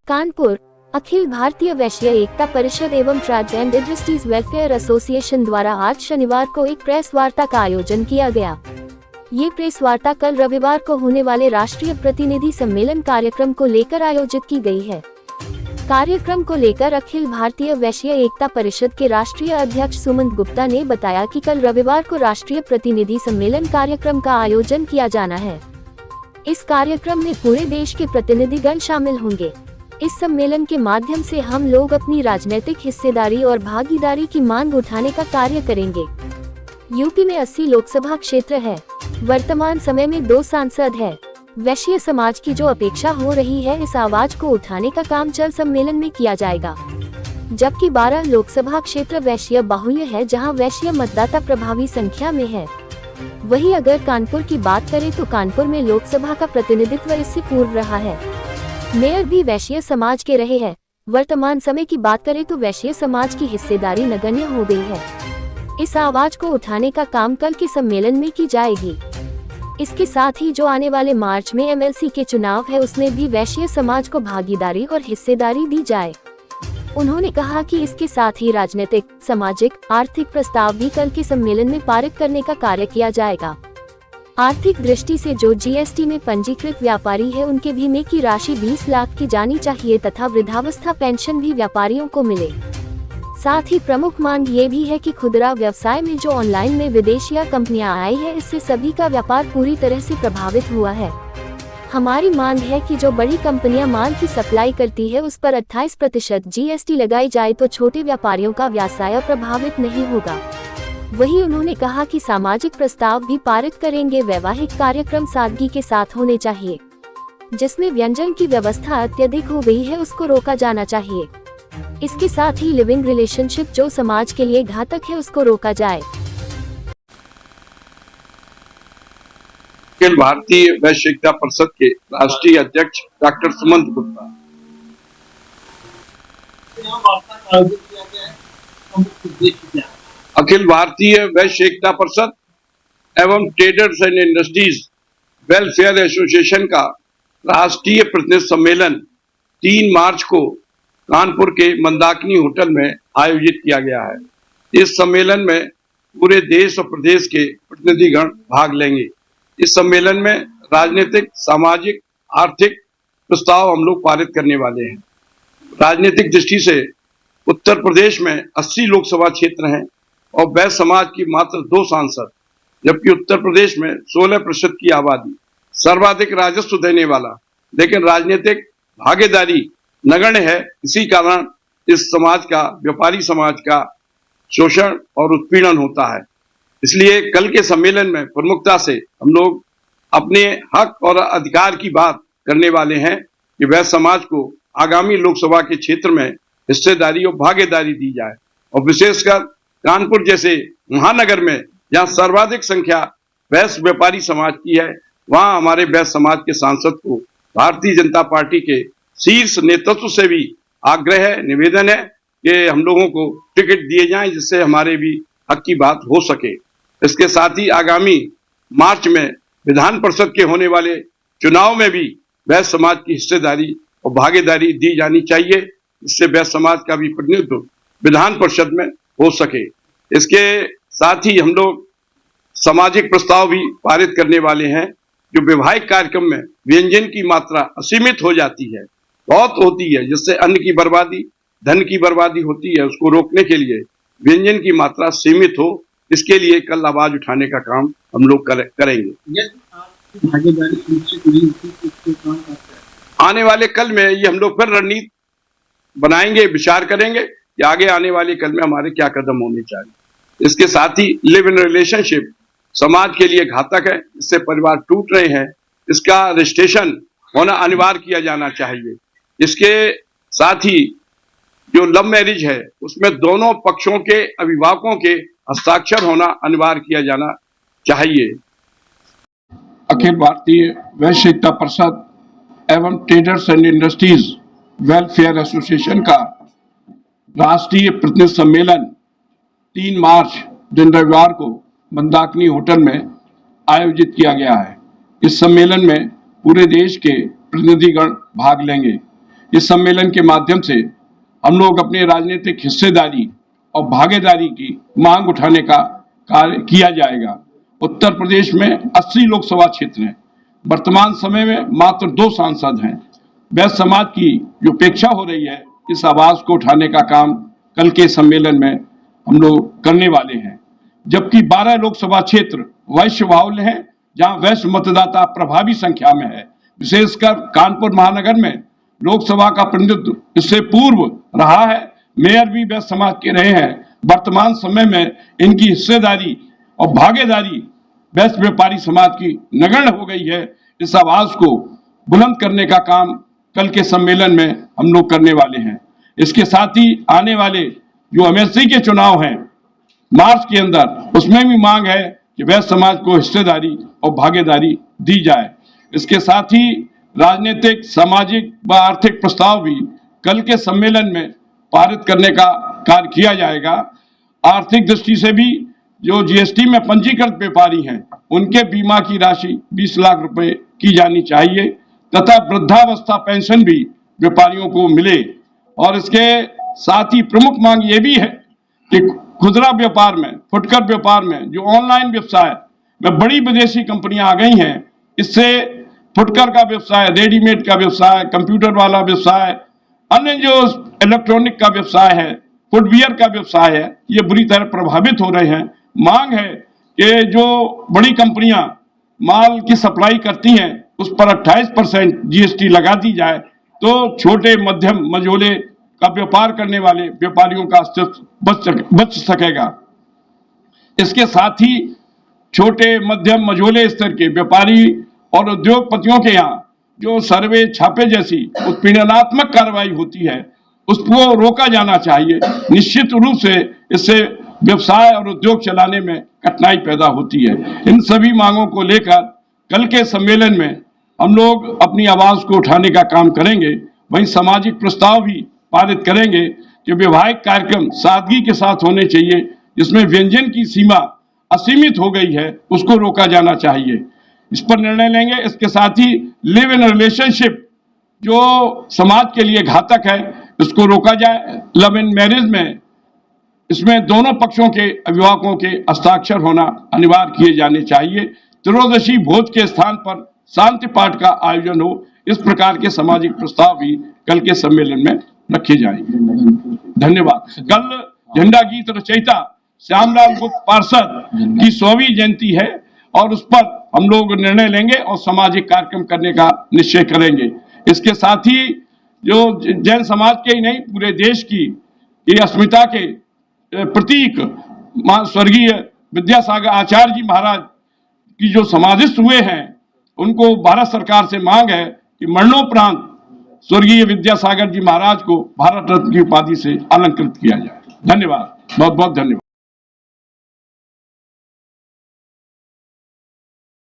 कानपुर अखिल भारतीय वैश्य एकता परिषद एवं transgender industries welfare association द्वारा आज शनिवार को एक प्रेस वार्ता का आयोजन किया गया। ये प्रेस वार्ता कल रविवार को होने वाले राष्ट्रीय प्रतिनिधि सम्मेलन कार्यक्रम को लेकर आयोजित की गई है। कार्यक्रम को लेकर अखिल भारतीय वैश्य एकता परिषद के राष्ट्रीय अध्यक्ष सुमंत गुप्ता ने बताया कि कल रविवार को राष्ट्रीय प्रतिनिधि सम्मेलन कार्यक्रम का आयोजन किया जाना है। इस कार्यक्रम में पूरे देश के प्रतिनिधिगण शामिल होंगे। इस सम्मेलन के माध्यम से हम लोग अपनी राजनीतिक हिस्सेदारी और भागीदारी की मांग उठाने का कार्य करेंगे। यूपी में 80 लोकसभा क्षेत्र है। वर्तमान समय में 2 सांसद है। वैश्य समाज की जो अपेक्षा हो रही है, इस आवाज को उठाने का काम चल सम्मेलन में किया जाएगा। जबकि 12 लोकसभा क्षेत्र वैश्य बाहुल्य है, जहां वैश्य मतदाता प्रभावी संख्या में है। वहीं अगर कानपुर की बात करें तो कानपुर में लोकसभा का प्रतिनिधित्व इससे पूर्व रहा है। मेयर भी वैश्य समाज के रहे हैं। वर्तमान समय की बात करें तो वैश्य समाज की हिस्सेदारी नगण्य हो गई है। इस आवाज को उठाने का काम कल के सम्मेलन में की जाएगी। इसके साथ ही जो आने वाले मार्च में एमएलसी के चुनाव है, उसमें भी वैश्य समाज को भागीदारी और हिस्सेदारी दी जाए। उन्होंने कहा कि इसके साथ ही राजनीतिक, सामाजिक, आर्थिक प्रस्ताव भी कल के सम्मेलन में पारित करने का कार्य किया जाएगा। आर्थिक दृष्टि से जो जीएसटी में पंजीकृत व्यापारी है, उनके बीमे की राशि 20 लाख की जानी चाहिए तथा वृद्धावस्था पेंशन भी व्यापारियों को मिले। साथ ही प्रमुख मांग ये भी है कि खुदरा व्यवसाय में जो ऑनलाइन में विदेशी कंपनियां आई है, इससे सभी का व्यापार पूरी तरह से प्रभावित हुआ है। हमारी मांग है कि जो बड़ी कंपनियां माल की सप्लाई करती है, उस पर 28% जीएसटी लगाई जाए तो छोटे व्यापारियों का व्यवसाय प्रभावित नहीं होगा। वहीं उन्होंने कहा कि सामाजिक प्रस्ताव भी पारित करेंगे। वैवाहिक कार्यक्रम सादगी के साथ होने चाहिए। जिसमें व्यंजन की व्यवस्था अत्यधिक हो गई है, उसको रोका जाना चाहिए। इसके साथ ही लिविंग रिलेशनशिप जो समाज के लिए घातक है, उसको रोका जाए। अखिल भारतीय वैश्य एकता परिषद के राष्ट्रीय अध्यक्ष डॉक्टर सुमंत गुप्ता। अखिल भारतीय वैश्य एकता परिषद एवं traders and industries welfare association का राष्ट्रीय प्रतिनिधि सम्मेलन 3 मार्च को कानपुर के मंदाकिनी होटल में आयोजित किया गया है। इस सम्मेलन में पूरे देश और प्रदेश के प्रतिनिधिगण भाग लेंगे। इस सम्मेलन में राजनीतिक, सामाजिक, आर्थिक प्रस्ताव हम लोग पारित करने वाले हैं। राजनीतिक दृष्टि से उत्तर प्रदेश में 80 लोकसभा क्षेत्र हैं और वैश्य समाज की मात्र 2 सांसद, जबकि उत्तर प्रदेश में 16% की आबादी, सर्वाधिक राजस्व देने वाला, लेकिन राजनीतिक भागीदारी नगण्य है। इसी कारण इस समाज का, व्यापारी समाज का शोषण और उत्पीड़न होता है। इसलिए कल के सम्मेलन में प्रमुखता से हम लोग अपने हक और अधिकार की बात करने वाले हैं कि वैश्य समाज को आगामी लोकसभा के क्षेत्र में हिस्सेदारी और भागीदारी दी जाए, और विशेषकर कानपुर जैसे महानगर में जहां सर्वाधिक संख्या वैश्य व्यापारी समाज की है, वहां हमारे वैश्य समाज के सांसद को भारतीय जनता पार्टी के शीर्ष नेतृत्व से भी आग्रह है, निवेदन है कि हम लोगों को टिकट दिए जाएं, जिससे हमारे भी हक की बात हो सके। इसके साथ ही आगामी मार्च में विधान परिषद के होने वाले चुनाव में भी वैश्य समाज की हिस्सेदारी और भागीदारी दी जानी चाहिए, इससे वैश्य समाज का भी प्रतिनिधित्व विधान परिषद में हो सके। इसके साथ ही हम लोग सामाजिक प्रस्ताव भी पारित करने वाले हैं। जो वैवाहिक कार्यक्रम में व्यंजन की मात्रा असीमित हो जाती है, बहुत होती है, जिससे अन्न की बर्बादी, धन की बर्बादी होती है, उसको रोकने के लिए व्यंजन की मात्रा सीमित हो, इसके लिए कल आवाज उठाने का काम हम लोग करेंगे। आने वाले कल में ये हम लोग फिर रणनीति बनाएंगे, विचार करेंगे कि आगे आने वाले कल में हमारे क्या कदम होने चाहिए। इसके साथ ही लिव इन रिलेशनशिप समाज के लिए घातक है, इससे परिवार टूट रहे हैं, इसका रजिस्ट्रेशन होना अनिवार्य किया जाना चाहिए। इसके साथ ही जो लव मैरिज है, उसमें दोनों पक्षों के अभिभावकों के हस्ताक्षर होना अनिवार्य किया जाना चाहिए। अखिल भारतीय वैश्य एकता परिषद एवं traders and industries welfare association का राष्ट्रीय प्रतिनिधि सम्मेलन 3 मार्च दिन रविवार को मंदाकिनी होटल में आयोजित किया गया है। इस सम्मेलन में पूरे देश के प्रतिनिधिगण भाग लेंगे। इस सम्मेलन के माध्यम से हम लोग अपने राजनीतिक हिस्सेदारी और भागीदारी की मांग उठाने का कार्य किया जाएगा। उत्तर प्रदेश में 80 लोकसभा क्षेत्र हैं। वर्तमान समय में मात्र 2 सांसद हैं। वैश्य समाज की जो अपेक्षा हो रही है, इस आवाज को उठाने का काम कल के सम्मेलन में हम लोग करने वाले हैं। जबकि 12 लोकसभा क्षेत्र वैश्य बाहुल्य हैं, जहां वैश्य मतदाता प्रभावी संख्या में है। विशेषकर कानपुर महानगर में लोकसभा का प्रतिनिधित्व इससे पूर्व रहा है। मेयर भी वैश्य समाज के रहे हैं। वर्तमान समय में इनकी हिस्सेदारी और भागीदारी वैश्य व्यापारी समाज की नगण्य हो गई है। इस आवाज को बुलंद करने का काम कल के सम्मेलन में हम लोग करने वाले हैं। इसके साथ ही आने वाले जो एमएलसी के चुनाव हैं मार्च के अंदर, उसमें भी मांग है कि वैश्य समाज को हिस्सेदारी और भागीदारी दी जाए। इसके साथ ही राजनीतिक, सामाजिक व आर्थिक प्रस्ताव भी कल के सम्मेलन में पारित करने का कार्य किया जाएगा। आर्थिक दृष्टि से भी जो जीएसटी में पंजीकृत व्यापारी हैं, उनके बीमा की राशि 20 लाख रुपए की जानी चाहिए तथा वृद्धावस्था पेंशन भी व्यापारियों को मिले। और इसके साथ ही प्रमुख मांग ये भी है कि खुदरा व्यापार में, फुटकर व्यापार में, जो ऑनलाइन व्यवसाय में बड़ी विदेशी कंपनियां आ गई हैं, इससे फुटकर का व्यवसाय, रेडीमेड का व्यवसाय, कंप्यूटर वाला व्यवसाय, अन्य जो इलेक्ट्रॉनिक का व्यवसाय है, फुटवियर का व्यवसाय है, ये बुरी तरह प्रभावित हो रहे हैं। मांग है कि जो बड़ी कंपनियां माल की सप्लाई करती हैं, उस पर 28% जीएसटी लगा दी जाए, तो छोटे, मध्यम, मझोले का व्यापार करने वाले व्यापारियों का अस्तित्व बच सकेगा। इसके साथ ही छोटे, मध्यम, मझोले स्तर के व्यापारी और उद्योगपतियों के यहाँ जो सर्वे, छापे जैसी उत्पीड़नात्मक कार्रवाई होती है, उसको रोका जाना चाहिए। निश्चित रूप से इससे व्यवसाय और उद्योग चलाने में कठिनाई पैदा होती है। इन सभी मांगों को लेकर कल के सम्मेलन में हम लोग अपनी आवाज को उठाने का काम करेंगे। वहीं सामाजिक प्रस्ताव भी पारित करेंगे कि वैवाहिक कार्यक्रम सादगी के साथ होने चाहिए, जिसमें व्यंजन की सीमा असीमित हो गई है, उसको रोका जाना चाहिए। इस पर निर्णय लेंगे। इसके साथ ही लिव इन रिलेशनशिप जो समाज के लिए घातक है, इसको रोका जाए। लव इन मैरिज में इसमें दोनों पक्षों के अभिभावकों के हस्ताक्षर होना अनिवार्य किए जाने चाहिए। त्रयोदशी भोज के स्थान पर शांति पाठ का आयोजन हो, इस प्रकार के सामाजिक प्रस्ताव भी कल के सम्मेलन में रखे जाएंगे। धन्यवाद। कल झंडा गीत रचयिता श्यामलाल गुप्त पार्षद की 100वीं जयंती है और उस पर हम लोग निर्णय लेंगे और सामाजिक कार्यक्रम करने का निश्चय करेंगे। इसके साथ ही जो जैन समाज के ही नहीं, पूरे देश की ये अस्मिता के प्रतीक स्वर्गीय विद्यासागर आचार्य जी महाराज की जो समाधिस्थ हुए हैं, उनको भारत सरकार से मांग है कि मरणोपरांत स्वर्गीय विद्यासागर जी महाराज को भारत रत्न की उपाधि से अलंकृत किया जाए। धन्यवाद, बहुत बहुत धन्यवाद।